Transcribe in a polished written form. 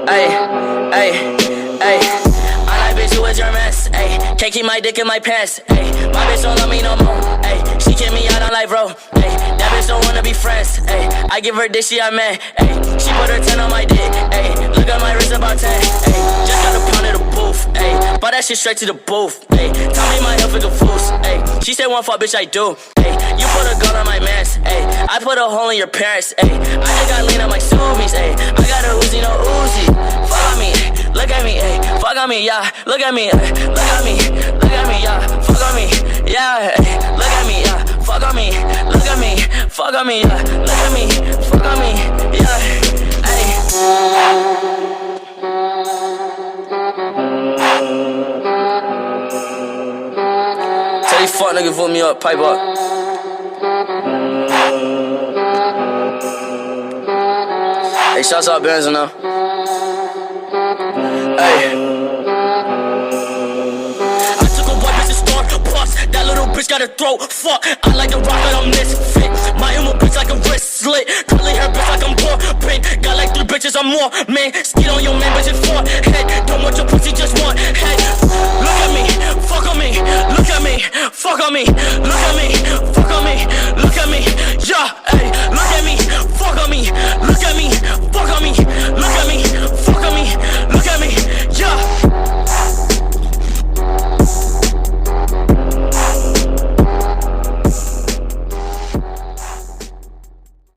Ay, ay, ay. I like bitch who is your mess. Ay, can't keep my dick in my pants. Ay, my bitch don't love me no more. Ay, she kick me out on life, bro. Ay, that bitch don't wanna be friends. Ay, I give her dick, she a man. Ay, she put her 10 on my dick. Ay, look at my wrist about 10. Ay, just got a pound of the booth. Ay, bought that shit straight to the booth. Ay, tell me my health is a fool's. Ay, she said one fuck, bitch, I do. Ay, you put a gun on my mans. Ay, I put a hole in your parents. Ay, I just got lean on my Subies. Ay, I got a Uzi, no Uzi. Fuck on me, look at me, ay, fuck on me, yeah. Look at me, ay, look at me, look at me, yeah. Fuck on me, yeah. Ay, look at me, yeah. Fuck on me, look at me, fuck on me, yeah. Look at me, fuck on me, yeah. Ay. Tell these fuck niggas vote me up, pipe up. Hey, shouts out Benzo now. Hey. I took a white bitch and started bust. That little bitch got a throat. Fuck, I like the rock, but I'm misfit. My emo bitch like a wrist slit. Curly hair bitch like I'm poor. Pink, got like 3 bitches, I'm more. Man, skid on your man, bitch, it's for head. Don't want your pussy, just want head. Look at me, fuck on me. Look at me, fuck on me. Look at me, fuck on me. Look at me, yeah, hey. Look at me, fuck on me. Look at me, fuck on me.